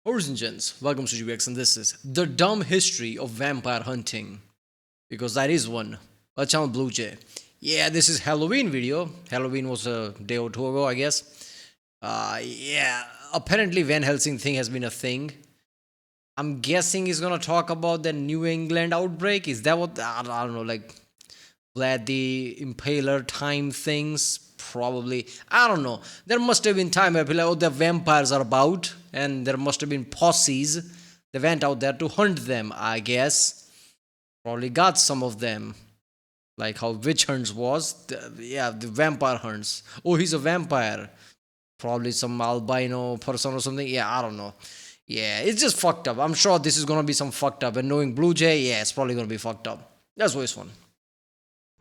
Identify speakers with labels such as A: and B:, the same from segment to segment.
A: Origins, welcome to GBX, and this is the dumb history of vampire hunting. Because that is one. Let's on Blue Jay. Yeah, this is Halloween video. Halloween was a day or two ago, I guess. Apparently Van Helsing thing has been a thing. I'm guessing he's gonna talk about the New England outbreak. Is that what, I don't know, like Vlad the Impaler time things? Probably. I don't know. There must have been time where people like, oh, the vampires are about, and there must have been posses. They went out there to hunt them, I guess. Probably got some of them. Like how witch hunts was. The vampire hunts. Oh, he's a vampire. Probably some albino person or something. Yeah, I don't know. Yeah, it's just fucked up. I'm sure this is gonna be some fucked up. And knowing Blue Jay, yeah, it's probably gonna be fucked up. That's always fun.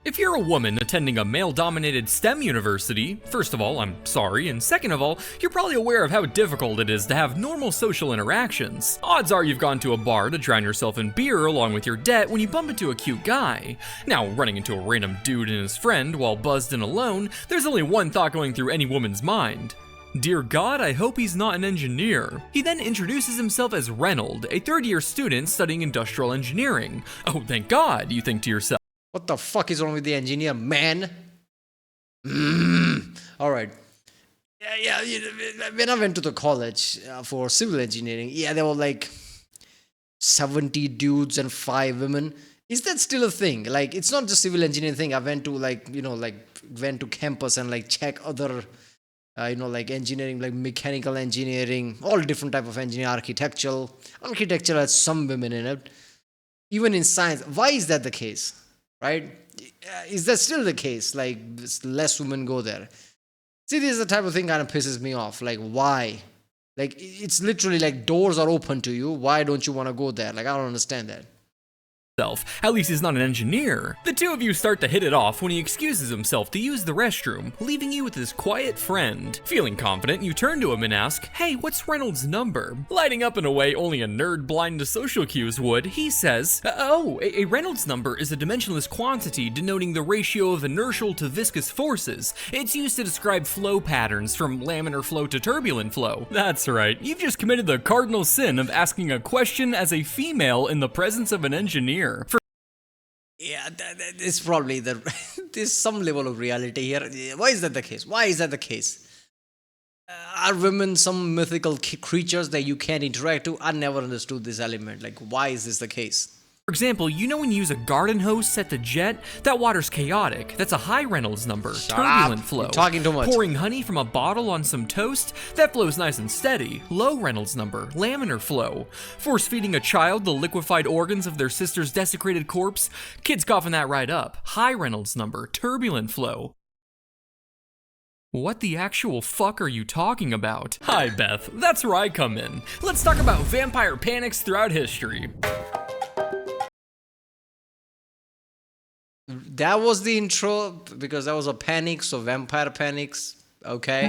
B: If you're a woman attending a male-dominated STEM university, first of all, I'm sorry, and second of all, you're probably aware of how difficult it is to have normal social interactions. Odds are you've gone to a bar to drown yourself in beer along with your debt when you bump into a cute guy. Now, running into a random dude and his friend while buzzed and alone, there's only one thought going through any woman's mind. Dear God, I hope he's not an engineer. He then introduces himself as Reynold, a third-year student studying industrial engineering. Oh, thank God, you think to yourself.
A: What the fuck is wrong with the engineer, man? Alright. When I went to the college for civil engineering, there were like 70 dudes and 5 women. Is that still a thing? Like, it's not just civil engineering thing. I went to went to campus and like check other, engineering, like mechanical engineering, all different type of engineering, architectural. Architecture has some women in it. Even in science. Why is that the case? Right? Is that still the case? Like, less women go there. See, this is the type of thing kind of pisses me off. Like, why? Like, it's literally like doors are open to you. Why don't you want to go there? Like, I don't understand that.
B: At least he's not an engineer. The two of you start to hit it off when he excuses himself to use the restroom, leaving you with his quiet friend. Feeling confident, you turn to him and ask, hey, what's Reynolds' number? Lighting up in a way only a nerd blind to social cues would, he says, a Reynolds number is a dimensionless quantity denoting the ratio of inertial to viscous forces. It's used to describe flow patterns from laminar flow to turbulent flow. That's right, you've just committed the cardinal sin of asking a question as a female in the presence of an engineer.
A: It's probably there's some level of reality here. Why is that the case? Why is that the case? Are women some mythical creatures that you can't interact to? I never understood this element. Like, why is this the case?
B: For example, you know when you use a garden hose set to jet? That water's chaotic. That's a high Reynolds number. Turbulent flow.
A: You're talking too much.
B: Pouring honey from a bottle on some toast? That flows nice and steady. Low Reynolds number. Laminar flow. Force feeding a child the liquefied organs of their sister's desecrated corpse? Kids coughing that right up. High Reynolds number. Turbulent flow. What the actual fuck are you talking about? Hi, Beth. That's where I come in. Let's talk about vampire panics throughout history.
A: That was the intro because that was a panic, so vampire panics, okay?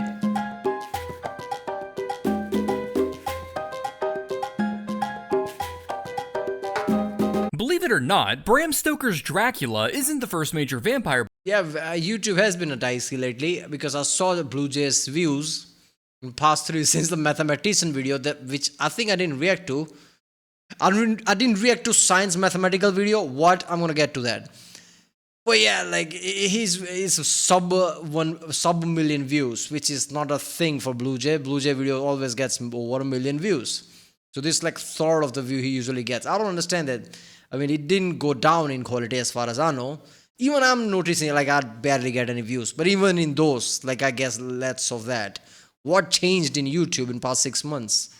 B: Believe it or not, Bram Stoker's Dracula isn't the first major vampire.
A: Yeah, YouTube has been a dicey lately because I saw the Blue Jay's views in past 3 since the mathematician video which I think I didn't react to. I didn't react to science mathematical video. What? I'm gonna get to that. But yeah, like he's sub million views, which is not a thing for Blue Jay. Blue Jay video always gets over 1 million views. So this is like third of the view he usually gets. I don't understand that. I mean, it didn't go down in quality as far as I know. Even I'm noticing like I barely get any views. But even in those, like I guess less of that. What changed in YouTube in past 6 months?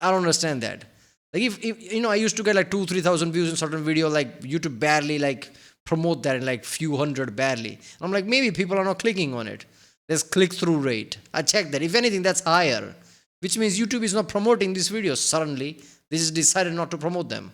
A: I don't understand that. Like if I used to get like 2,000-3,000 views in certain video, like YouTube barely like promote that in like few hundred barely. I'm like, maybe people are not clicking on it. There's click-through rate. I checked that. If anything, that's higher. Which means YouTube is not promoting these videos suddenly. They just decided not to promote them.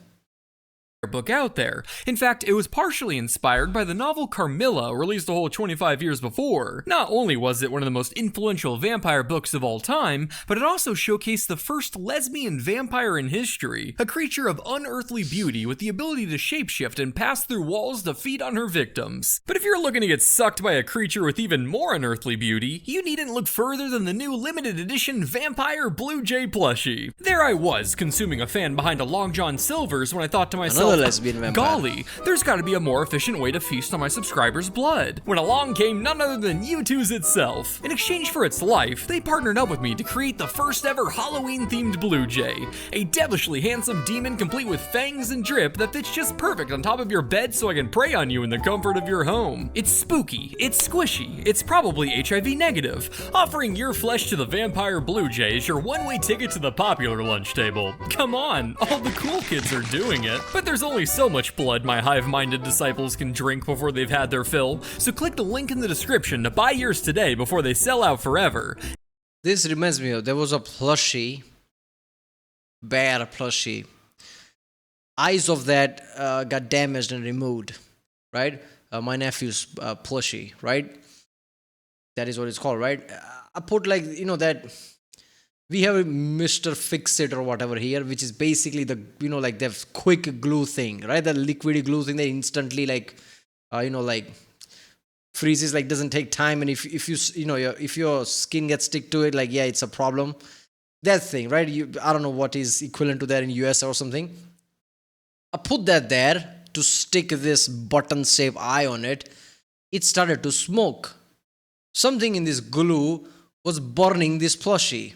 B: book out there. In fact, it was partially inspired by the novel Carmilla, released a whole 25 years before. Not only was it one of the most influential vampire books of all time, but it also showcased the first lesbian vampire in history, a creature of unearthly beauty with the ability to shapeshift and pass through walls to feed on her victims. But if you're looking to get sucked by a creature with even more unearthly beauty, you needn't look further than the new limited edition Vampire Blue Jay plushie. There I was, consuming a fan behind a Long John Silver's when I thought to myself,
A: lesbian vampire.
B: golly, there's gotta be a more efficient way to feast on my subscribers' blood. When along came none other than U2's itself. In exchange for its life, they partnered up with me to create the first ever Halloween-themed Blue Jay, a devilishly handsome demon complete with fangs and drip that fits just perfect on top of your bed so I can prey on you in the comfort of your home. It's spooky, it's squishy, it's probably HIV negative. Offering your flesh to the Vampire Blue Jay is your one-way ticket to the popular lunch table. Come on, all the cool kids are doing it. But there's only so much blood my hive-minded disciples can drink before they've had their fill, so click the link in the description to buy yours today before they sell out forever.
A: This reminds me of, there was a plushie, bear plushie. Eyes of that got damaged and removed, right? My nephew's plushie, right? That is what it's called, right? I put like, that we have a Mr. Fix-It or whatever here, which is basically the, like the quick glue thing, right? The liquidy glue thing that instantly like, freezes, like doesn't take time. And if your skin gets stick to it, like, yeah, it's a problem. That thing, right? I don't know what is equivalent to that in US or something. I put that there to stick this button-shaped eye on it. It started to smoke. Something in this glue was burning this plushie.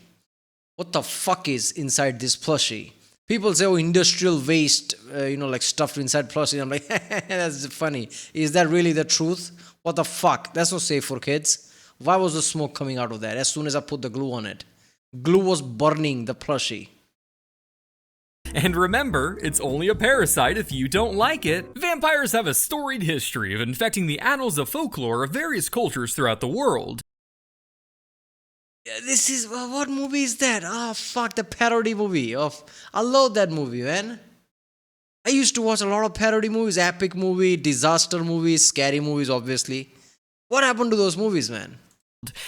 A: What the fuck is inside this plushie? People say, oh, industrial waste, like stuffed inside plushie. I'm like, that's funny. Is that really the truth? What the fuck? That's not safe for kids. Why was the smoke coming out of that as soon as I put the glue on it? Glue was burning the plushie.
B: And remember, it's only a parasite if you don't like it. Vampires have a storied history of infecting the annals of folklore of various cultures throughout the world.
A: This is, what movie is that? Fuck, the parody movie. I love that movie, man. I used to watch a lot of parody movies, epic movie, disaster movies, scary movies, obviously. What happened to those movies, man?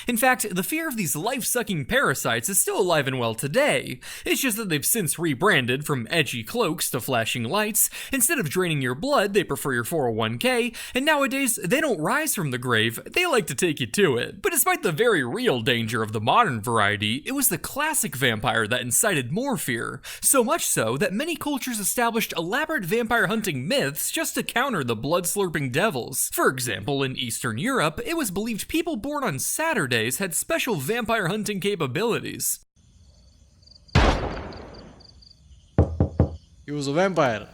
B: In fact, the fear of these life-sucking parasites is still alive and well today. It's just that they've since rebranded from edgy cloaks to flashing lights. Instead of draining your blood, they prefer your 401k, and nowadays, they don't rise from the grave, they like to take you to it. But despite the very real danger of the modern variety, it was the classic vampire that incited more fear. So much so that many cultures established elaborate vampire hunting myths just to counter the blood-slurping devils. For example, in Eastern Europe, it was believed people born on Saturdays had special vampire hunting capabilities.
A: He was a vampire.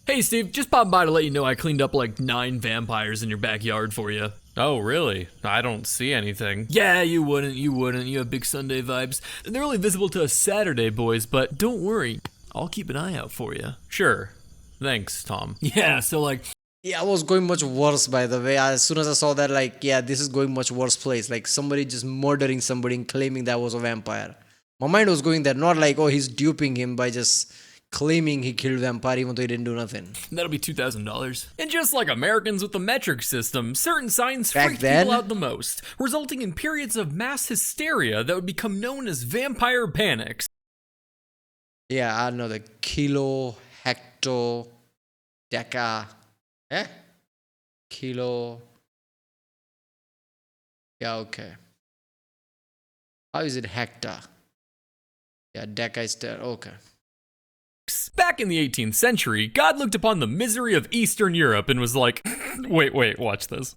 B: Hey Steve, just popped by to let you know I cleaned up like 9 vampires in your backyard for you. Oh, really? I don't see anything. Yeah, you wouldn't. You have big Sunday vibes. They're only visible to us Saturday, boys, but don't worry. I'll keep an eye out for you. Sure. Thanks, Tom. Yeah, so like...
A: Yeah, I was going much worse, by the way. As soon as I saw that, like, yeah, this is going much worse place. Like, somebody just murdering somebody and claiming that was a vampire. My mind was going there, not like, oh, he's duping him by just claiming he killed vampire even though he didn't do nothing.
B: That'll be $2,000. And just like Americans with the metric system, certain signs
A: Back
B: freak
A: then?
B: people out the most, resulting in periods of mass hysteria that would become known as vampire panics.
A: Yeah, I know the kilo, hecto, deca. Kilo. Yeah, okay. How is it hectare? Yeah, deca is there. Okay.
B: Back in the 18th century, God looked upon the misery of Eastern Europe and was like, wait, watch this.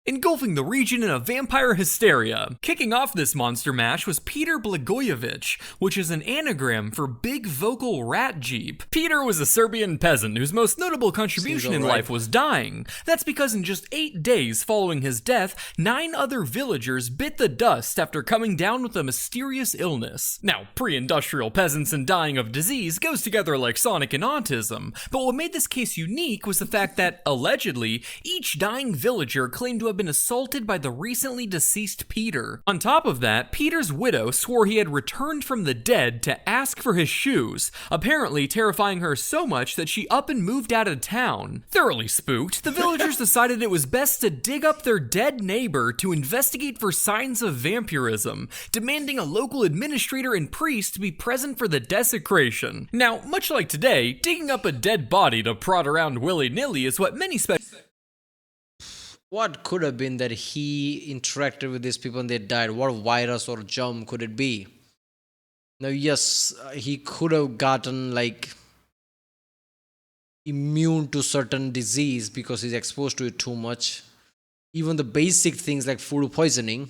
B: Engulfing the region in a vampire hysteria. Kicking off this monster mash was Peter Blagojevic, which is an anagram for Big Vocal Rat Jeep. Peter was a Serbian peasant whose most notable contribution in life was dying. That's because in just 8 days following his death, 9 other villagers bit the dust after coming down with a mysterious illness. Now, pre-industrial peasants and dying of disease goes together like Sonic and autism, but what made this case unique was the fact that, allegedly, each dying villager claimed to have been assaulted by the recently deceased Peter. On top of that, Peter's widow swore he had returned from the dead to ask for his shoes, apparently terrifying her so much that she up and moved out of town. Thoroughly spooked, the villagers decided it was best to dig up their dead neighbor to investigate for signs of vampirism, demanding a local administrator and priest to be present for the desecration. Now, much like today, digging up a dead body to prod around willy-nilly is what many
A: What could have been that he interacted with these people and they died? What virus or germ could it be? Now, yes, he could have gotten like immune to certain disease because he's exposed to it too much. Even the basic things like food poisoning,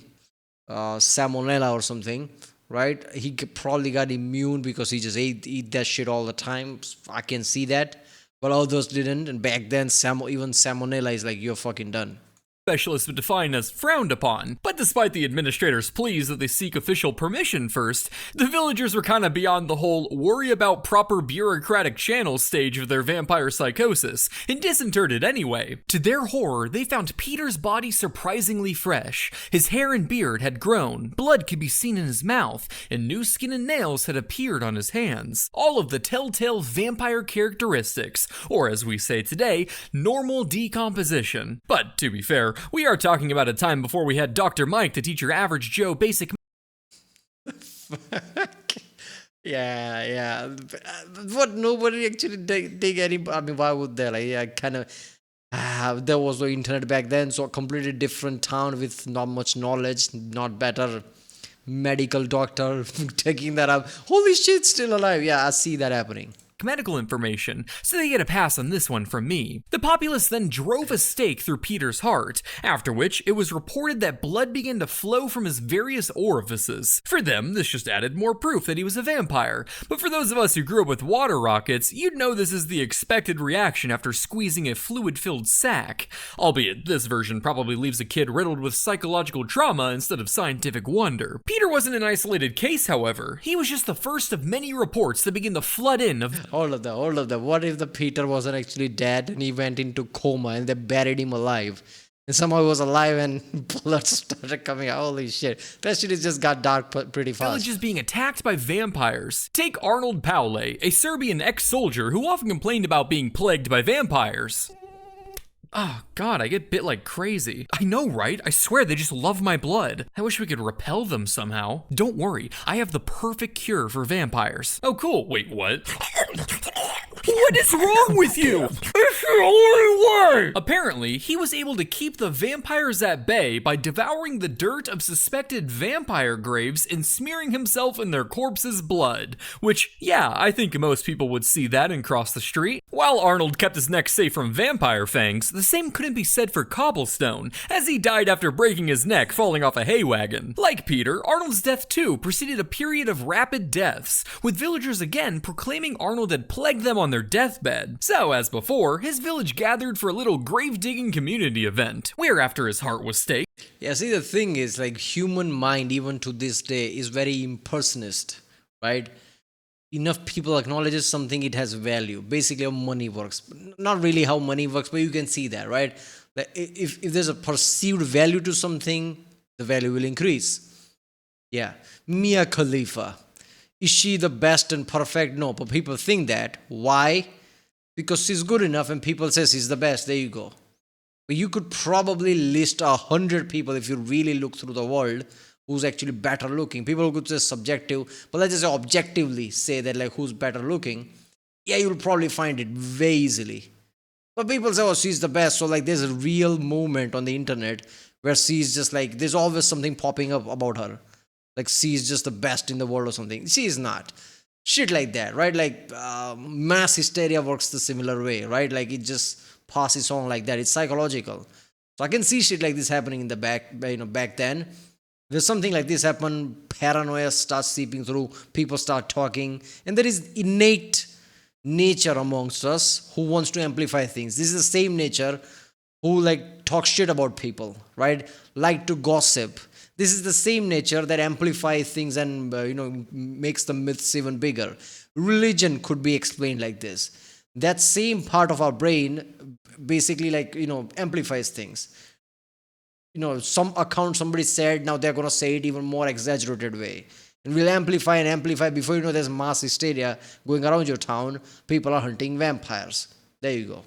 A: salmonella or something, right? He probably got immune because he just eat that shit all the time. I can see that, but others didn't. And back then, even salmonella is like, you're fucking done.
B: Specialists would define as frowned upon. But despite the administrator's pleas that they seek official permission first, the villagers were kinda beyond the whole worry about proper bureaucratic channels stage of their vampire psychosis, and disinterred it anyway. To their horror, they found Peter's body surprisingly fresh. His hair and beard had grown, blood could be seen in his mouth, and new skin and nails had appeared on his hands. All of the telltale vampire characteristics, or as we say today, normal decomposition. But to be fair, we are talking about a time before we had Dr. Mike to teach your average Joe basic.
A: Yeah. What nobody actually dig any. I mean, why would they? Like, yeah, kind of. There was no internet back then, so a completely different town with not much knowledge, not better medical doctor taking that up. Holy shit, still alive. Yeah, I see that happening.
B: Medical information, so they get a pass on this one from me. The populace then drove a stake through Peter's heart, after which it was reported that blood began to flow from his various orifices. For them, this just added more proof that he was a vampire, but for those of us who grew up with water rockets, you'd know this is the expected reaction after squeezing a fluid-filled sack, albeit this version probably leaves a kid riddled with psychological trauma instead of scientific wonder. Peter wasn't an isolated case, however. He was just the first of many reports that began to flood in of
A: All of that. What if the Peter wasn't actually dead and he went into coma and they buried him alive? And somehow he was alive and blood started coming out. Holy shit. That shit has just got dark pretty fast.
B: villages being attacked by vampires. Take Arnold Paole, a Serbian ex-soldier who often complained about being plagued by vampires. Oh god, I get bit like crazy. I know, right? I swear they just love my blood. I wish we could repel them somehow. Don't worry, I have the perfect cure for vampires. Oh cool, wait, what? What is wrong with you? It's the only way! Apparently, he was able to keep the vampires at bay by devouring the dirt of suspected vampire graves and smearing himself in their corpses' blood. Which, yeah, I think most people would see that and cross the street. While Arnold kept his neck safe from vampire fangs, the same couldn't be said for Cobblestone, as he died after breaking his neck falling off a hay wagon. Like Peter, Arnold's death too preceded a period of rapid deaths, with villagers again proclaiming Arnold had plagued them on their deathbed. So, as before, his village gathered for a little grave-digging community event, where after his heart was staked.
A: Yeah, see, the thing is, like, human mind, even to this day, is very impersonist, right? Enough people acknowledges something, it has value. Basically, how money works. Not really how money works, but you can see that, right? Like, if there's a perceived value to something, the value will increase. Yeah. Mia Khalifa. Is she the best and perfect? No, but people think that. Why? Because she's good enough and people say she's the best. There you go. But you could probably list 100 people if you really look through the world who's actually better looking. People could say subjective, but let's just say objectively say that, like, who's better looking. Yeah, you'll probably find it very easily. But people say, oh, she's the best. So, like, there's a real movement on the internet where she's just like, there's always something popping up about her. Like, she's just the best in the world or something. She is not. Shit like that, right? Like, mass hysteria works the similar way, right? Like, it just passes on like that. It's psychological. So I can see shit like this happening in the back then. There's something like this happen, paranoia starts seeping through, people start talking, and there is innate nature amongst us who wants to amplify things. This is the same nature who, like, talk shit about people, right? Like to gossip. This is the same nature that amplifies things and, makes the myths even bigger. Religion could be explained like this. That same part of our brain basically, like, amplifies things. some account somebody said, now they're gonna say it even more exaggerated way. And we'll amplify and amplify. Before you know, there's mass hysteria going around your town. People are hunting vampires. There you go.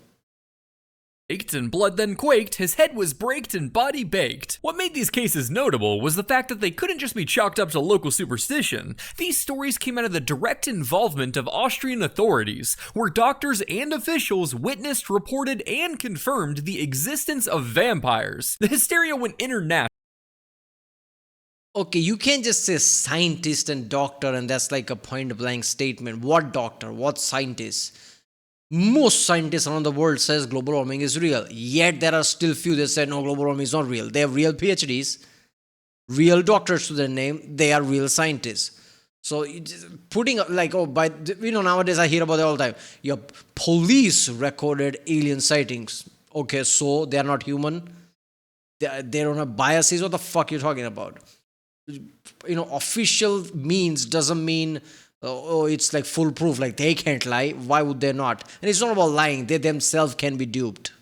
B: Baked and blood then quaked, his head was braked and body baked. What made these cases notable was the fact that they couldn't just be chalked up to local superstition. These stories came out of the direct involvement of Austrian authorities, where doctors and officials witnessed, reported, and confirmed the existence of vampires. The hysteria went international.
A: Okay, you can't just say scientist and doctor and that's like a point blank statement. What doctor? What scientist? Most scientists around the world says global warming is real. Yet there are still few that say no, global warming is not real. They have real PhDs, real doctors to their name. They are real scientists. So putting like, nowadays I hear about it all the time. Your police recorded alien sightings. Okay, so they are not human. They don't have biases. What the fuck are you talking about? Official means doesn't mean it's like foolproof, like they can't lie. Why would they not? And it's not about lying, they themselves can be duped.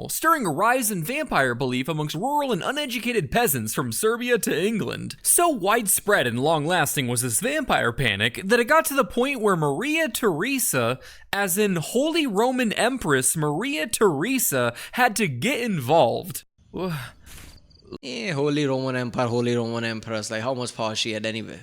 B: Stirring a rise in vampire belief amongst rural and uneducated peasants from Serbia to England. So widespread and long-lasting was this vampire panic that it got to the point where Maria Theresa, as in Holy Roman Empress Maria Theresa, had to get involved.
A: Holy Roman Empire, Holy Roman Empress, like how much power she had anyway.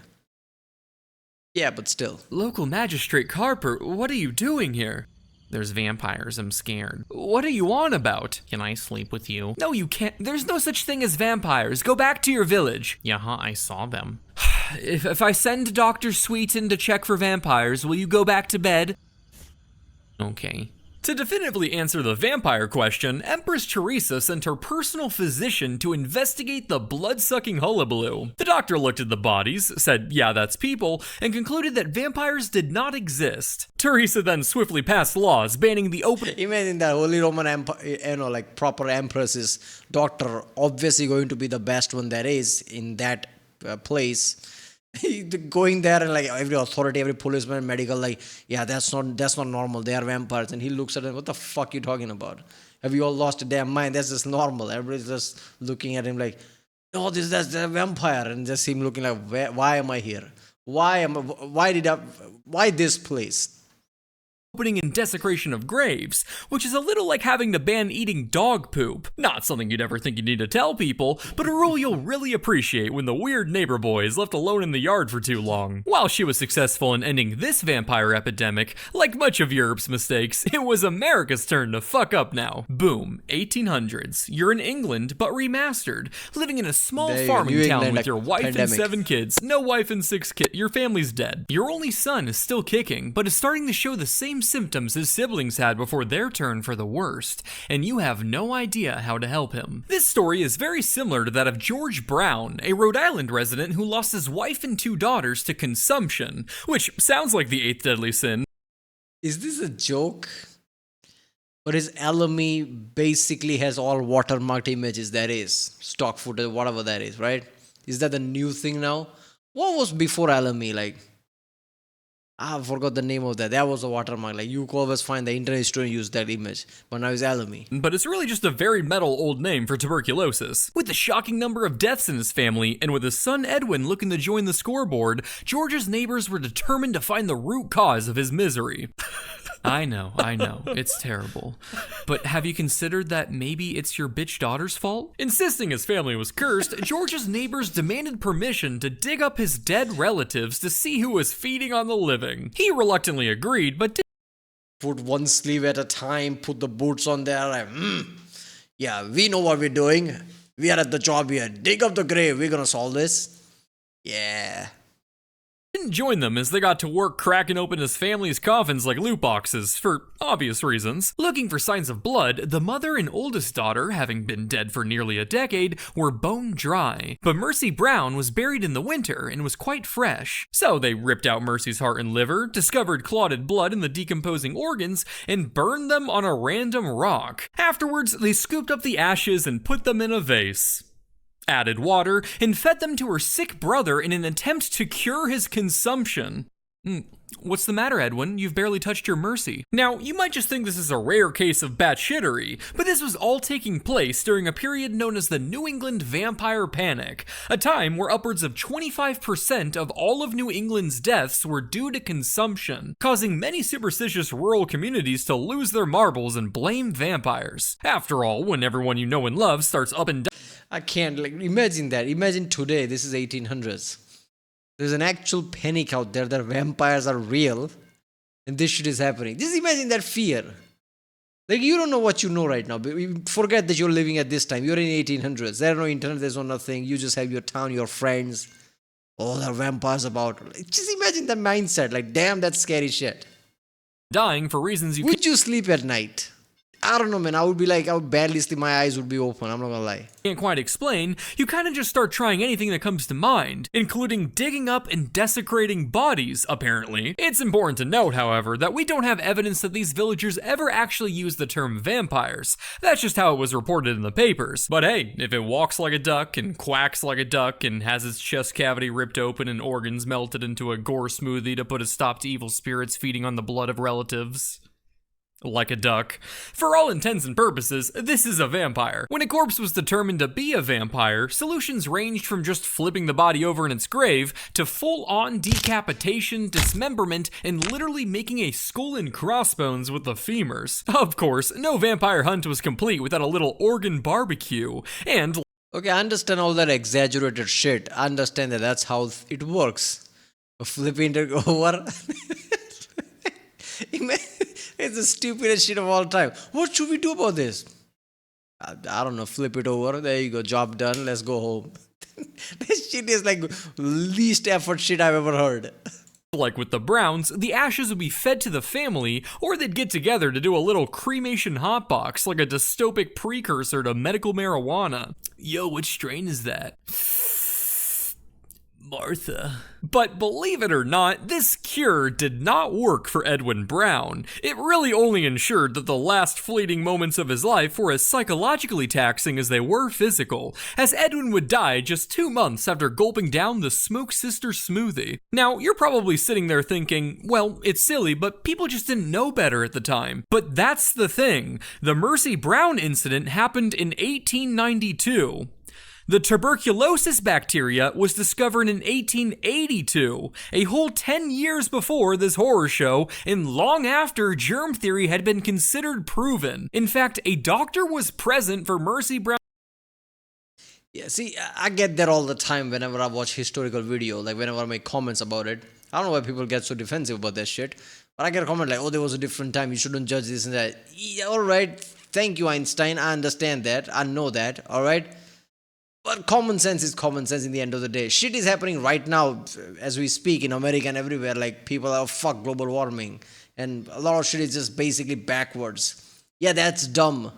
A: Yeah, but still.
B: Local magistrate Carper, what are you doing here? There's vampires, I'm scared. What are you on about? Can I sleep with you? No, you can't. There's no such thing as vampires. Go back to your village. Yeah, I saw them. If I send Dr. Sweeten to check for vampires, will you go back to bed? Okay. To definitively answer the vampire question, Empress Theresa sent her personal physician to investigate the blood-sucking hullabaloo. The doctor looked at the bodies, said, yeah, that's people, and concluded that vampires did not exist. Theresa then swiftly passed laws banning the open...
A: Imagine that Holy Roman Empire, like proper empress's doctor, obviously going to be the best one there is in that place. Going there and like every authority, every policeman, medical, like, yeah, that's not normal. They are vampires. And he looks at him, what the fuck you talking about? Have you all lost your damn mind? That's just normal. Everybody's just looking at him like, no, that's a vampire, and just him looking like, why am I here? Why this place?
B: Opening and desecration of graves, which is a little like having to ban eating dog poop. Not something you'd ever think you need to tell people, but a rule you'll really appreciate when the weird neighbor boy is left alone in the yard for too long. While she was successful in ending this vampire epidemic, like much of Europe's mistakes, it was America's turn to fuck up now. Boom, 1800s. You're in England, but remastered, living in a small farming town with your wife and 7 kids. No wife and 6 kids. Your family's dead. Your only son is still kicking, but is starting to show the same symptoms his siblings had before their turn for the worst, and you have no idea how to help him. This story is very similar to that of George Brown, a Rhode Island resident who lost his wife and 2 daughters to consumption, which sounds like the 8th deadly sin.
A: Is this a joke? Or is LME basically has all watermarked images there is? Stock footage, whatever that is, right? Is that the new thing now? What was before LME? Like, I forgot the name of that. That was a watermark. Like, you could always find the internet student use that image. But now it's LME.
B: But it's really just a very metal old name for tuberculosis. With the shocking number of deaths in his family, and with his son Edwin looking to join the scoreboard, George's neighbors were determined to find the root cause of his misery. I know, it's terrible. But have you considered that maybe it's your bitch daughter's fault? Insisting his family was cursed, George's neighbors demanded permission to dig up his dead relatives to see who was feeding on the living. He reluctantly agreed, but did
A: put one sleeve at a time, put the boots on there, like, yeah, we know what we're doing. We are at the job here. Dig up the grave. We're gonna solve this. Yeah.
B: didn't join them as they got to work cracking open his family's coffins like loot boxes, for obvious reasons. Looking for signs of blood, the mother and oldest daughter, having been dead for nearly a decade, were bone dry. But Mercy Brown was buried in the winter and was quite fresh. So they ripped out Mercy's heart and liver, discovered clotted blood in the decomposing organs, and burned them on a random rock. Afterwards, they scooped up the ashes and put them in a vase, added water, and fed them to her sick brother in an attempt to cure his consumption. What's the matter, Edwin? You've barely touched your mercy. Now, you might just think this is a rare case of batshittery, but this was all taking place during a period known as the New England Vampire Panic, a time where upwards of 25% of all of New England's deaths were due to consumption, causing many superstitious rural communities to lose their marbles and blame vampires. After all, when everyone you know and love starts up and down.
A: I can't, like, imagine that. Imagine today, this is 1800s. There's an actual panic out there that vampires are real and this shit is happening. Just imagine that fear. Like, you don't know what you know right now. But forget that you're living at this time. You're in 1800s. There's no internet, there's no nothing. You just have your town, your friends. Oh, there are vampires about. Just imagine that mindset. Like, damn, that's scary shit.
B: Dying for reasons you
A: Would you sleep at night? I don't know, man. I would barely sleep. My eyes would be open. I'm not gonna lie.
B: can't quite explain, you kind of just start trying anything that comes to mind, including digging up and desecrating bodies, apparently. It's important to note, however, that we don't have evidence that these villagers ever actually used the term vampires. That's just how it was reported in the papers. But hey, if it walks like a duck and quacks like a duck and has its chest cavity ripped open and organs melted into a gore smoothie to put a stop to evil spirits feeding on the blood of relatives, like a duck. For all intents and purposes, this is a vampire. When a corpse was determined to be a vampire, solutions ranged from just flipping the body over in its grave to full-on decapitation, dismemberment, and literally making a skull and crossbones with the femurs. Of course, no vampire hunt was complete without a little organ barbecue, and
A: Okay, I understand all that exaggerated shit. I understand that that's how it works. Flipping it over. It's the stupidest shit of all time. What should we do about this? I don't know. Flip it over. There you go. Job done. Let's go home. This shit is like least effort shit I've ever heard.
B: like with the Browns, the ashes would be fed to the family, or they'd get together to do a little cremation hotbox, like a dystopic precursor to medical marijuana. Yo, which strain is that? Martha. But believe it or not, this cure did not work for Edwin Brown. It really only ensured that the last fleeting moments of his life were as psychologically taxing as they were physical, as Edwin would die just 2 months after gulping down the Smoke Sister smoothie. Now, you're probably sitting there thinking, well, it's silly, but people just didn't know better at the time. But that's the thing. The Mercy Brown incident happened in 1892. The tuberculosis bacteria was discovered in 1882, a whole 10 years before this horror show and long after germ theory had been considered proven. In fact, a doctor was present for Mercy Brown.
A: Yeah, see, I get that all the time whenever I watch historical video, like whenever I make comments about it. I don't know why people get so defensive about that shit, but I get a comment like, oh, there was a different time, you shouldn't judge this and that. Yeah, alright, thank you, Einstein, I understand that, I know that, alright? But common sense is common sense in the end of the day. Shit is happening right now as we speak in America and everywhere. Like, people are, fuck global warming. And a lot of shit is just basically backwards. Yeah, that's dumb.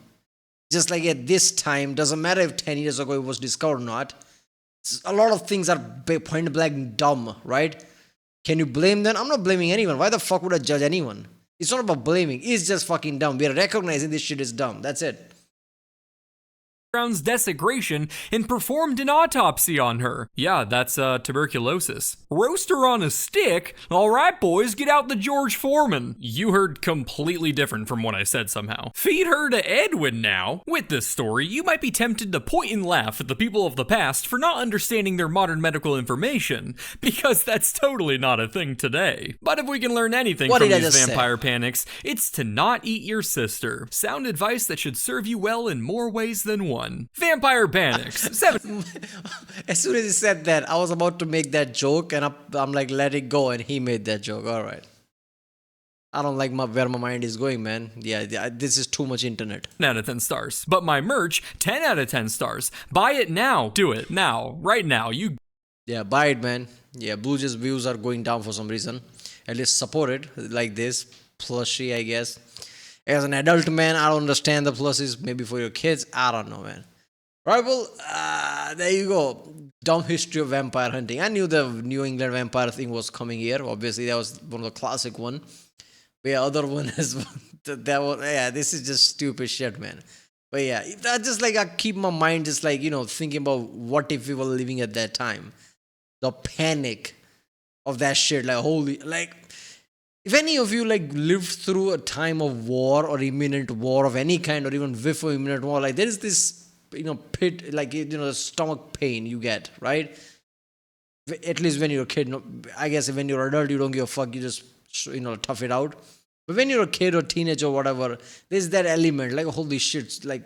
A: Just like at this time, doesn't matter if 10 years ago it was discovered or not. A lot of things are point blank dumb, right? Can you blame them? I'm not blaming anyone. Why the fuck would I judge anyone? It's not about blaming. It's just fucking dumb. We are recognizing this shit is dumb. That's it.
B: Brown's desecration and performed an autopsy on her. Yeah, that's tuberculosis. Roast her on a stick? Alright boys, get out the George Foreman. You heard completely different from what I said somehow. Feed her to Edwin now. With this story, you might be tempted to point and laugh at the people of the past for not understanding their modern medical information, because that's totally not a thing today. But if we can learn anything from these vampire panics, it's to not eat your sister. Sound advice that should serve you well in more ways than one. Vampire panics. 7.
A: As soon as he said that, I was about to make that joke, and I'm like, let it go, and he made that joke. All right. I don't like where my mind is going, man. Yeah, this is too much internet.
B: 10 out of 10 stars. But my merch, 10 out of 10 stars. Buy it now. Do it now. Right now.
A: Yeah, buy it, man. Yeah, Blue Jays views are going down for some reason. At least support it like this. Plushie, I guess. As an adult man, I don't understand the pluses. Maybe for your kids, I don't know, man. Right, well, there you go. Dumb history of vampire hunting. I knew the New England vampire thing was coming here. Obviously, that was one of the classic one. But yeah, other one is this is just stupid shit, man. But yeah, I just like, I keep my mind just like, thinking about what if we were living at that time. The panic of that shit, like holy, like If any of you like lived through a time of war or imminent war of any kind, or even whiff of imminent war, like there is this, pit, like, stomach pain you get, right? At least when you're a kid. No, I guess when you're an adult, you don't give a fuck. You just, tough it out. But when you're a kid or teenager or whatever, there's that element, like, holy shit, like,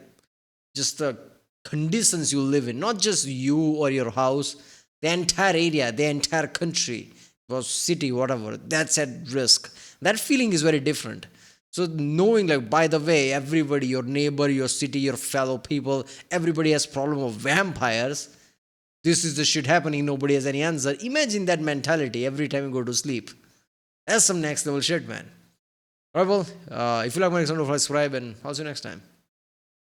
A: just the conditions you live in, not just you or your house, the entire area, the entire country or city, whatever, that's at risk. That feeling is very different. So knowing, like, by the way, everybody, your neighbor, your city, your fellow people, everybody has problem of vampires. This is the shit happening. Nobody has any answer. Imagine that mentality every time you go to sleep. That's some next level shit, man. Alright, well, if you like my next one, subscribe, and I'll see you next time.